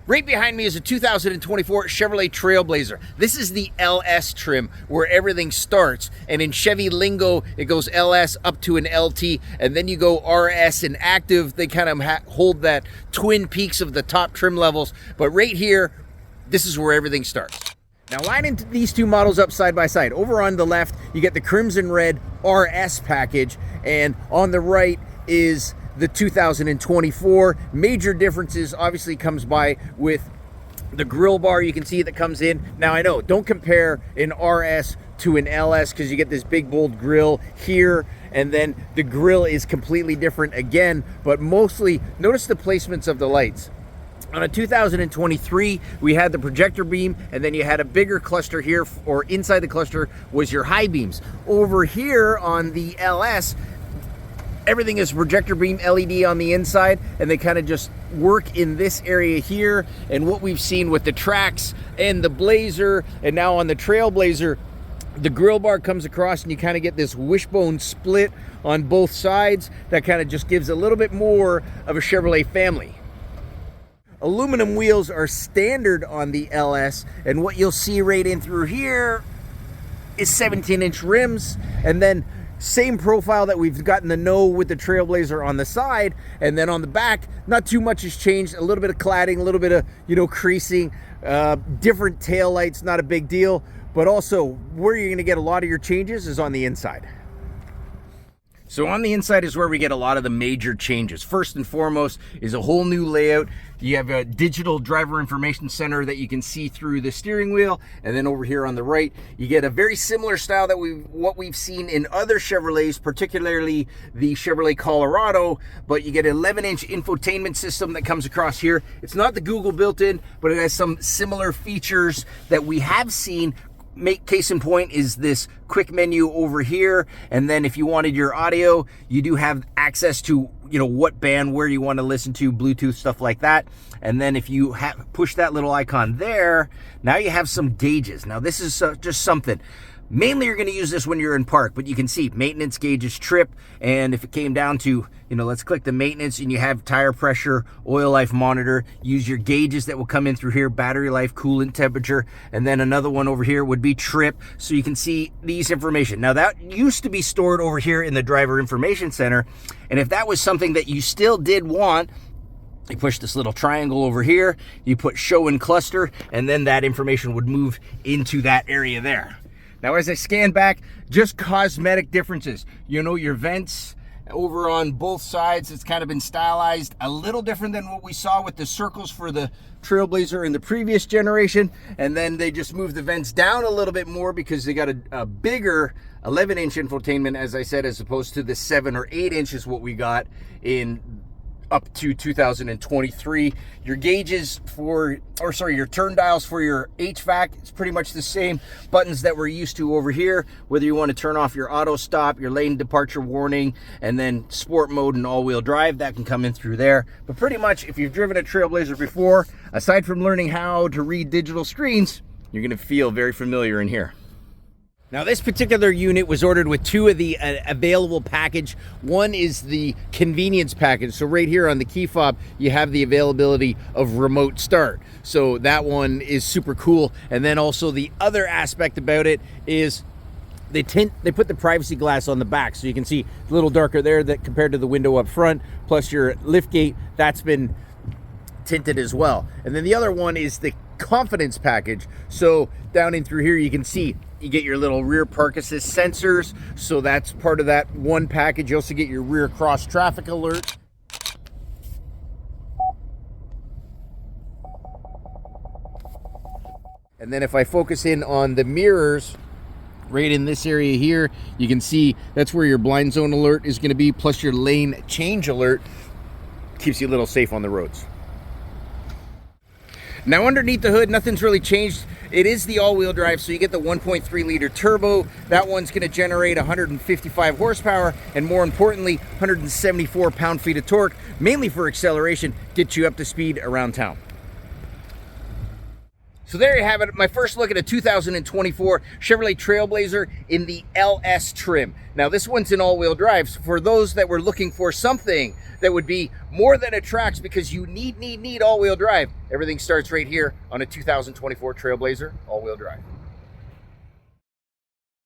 Right behind me is a 2024 Chevrolet Trailblazer. This is the LS trim where everything starts. And in Chevy lingo, it goes LS up to an LT, and then you go RS and active. They kind of hold that twin peaks of the top trim levels. But right here, this is where everything starts. Now lining these two models up side by side. Over on the left, you get the crimson red RS package, and on the right is the 2024. Major differences obviously comes by with the grill bar you can see that comes in. Now I know, don't compare an RS to an LS because you get this big bold grill here, and then the grill is completely different again, but mostly notice the placements of the lights. On a 2023, we had the projector beam, and then you had a bigger cluster here, or inside the cluster was your high beams. Over here on the LS, everything is projector beam LED on the inside, and they kind of just work in this area here. And what we've seen with the Trax and the Blazer, and now on the Trailblazer, the grill bar comes across and you kind of get this wishbone split on both sides. That kind of just gives a little bit more of a Chevrolet family. Aluminum wheels are standard on the LS, and what you'll see right in through here is 17-inch rims, and then same profile that we've gotten to know with the Trailblazer on the side. And then on the back, not too much has changed. A little bit of cladding, a little bit of, creasing, different tail lights, not a big deal. But also, where you're gonna get a lot of your changes is on the inside. So on the inside is where we get a lot of the major changes. First and foremost is a whole new layout. You have a digital driver information center that you can see through the steering wheel. And then over here on the right, you get a very similar style that what we've seen in other Chevrolets, particularly the Chevrolet Colorado, but you get an 11-inch infotainment system that comes across here. It's not the Google built-in, but it has some similar features that we have seen. Case in point is this quick menu over here, and then if you wanted your audio, you do have access to what band, where you want to listen to, Bluetooth, stuff like that. And then if you push that little icon there, now you have some gauges. Now this is just something. Mainly you're going to use this when you're in park, but you can see maintenance gauges, trip, and if it came down to, let's click the maintenance, and you have tire pressure, oil life monitor, use your gauges that will come in through here, battery life, coolant temperature, and then another one over here would be trip, so you can see these information. Now that used to be stored over here in the driver information center, and if that was something that you still did want, you push this little triangle over here, you put show and cluster, and then that information would move into that area there. Now, as I scan back, just cosmetic differences. Your vents over on both sides, it's kind of been stylized a little different than what we saw with the circles for the Trailblazer in the previous generation. And then they just moved the vents down a little bit more because they got a bigger 11-inch infotainment, as I said, as opposed to the 7 or 8 inches what we got in up to 2023. Your gauges your turn dials for your HVAC, it's pretty much the same buttons that we're used to over here, whether you want to turn off your auto stop, your lane departure warning, and then sport mode and all-wheel drive, that can come in through there. But pretty much, if you've driven a Trailblazer before, aside from learning how to read digital screens, you're going to feel very familiar in here. Now this particular unit was ordered with two of the available package. One is the convenience package. So right here on the key fob, you have the availability of remote start. So that one is super cool. And then also the other aspect about it is they put the privacy glass on the back. So you can see a little darker there that compared to the window up front, plus your lift gate, that's been tinted as well. And then the other one is the confidence package. So down in through here, you can see you get your little rear park assist sensors, so that's part of that one package. You also get your rear cross traffic alert. And then if I focus in on the mirrors, right in this area here, you can see that's where your blind zone alert is going to be, plus your lane change alert. Keeps you a little safe on the roads. Now underneath the hood, nothing's really changed. It is the all-wheel drive, so you get the 1.3 liter turbo. That one's going to generate 155 horsepower, and more importantly, 174 pound-feet of torque, mainly for acceleration, get you up to speed around town. So there you have it, my first look at a 2024 Chevrolet Trailblazer in the LS trim. Now this one's in all-wheel drive, so for those that were looking for something that would be more than a Trax because you need all-wheel drive, everything starts right here on a 2024 Trailblazer all-wheel drive.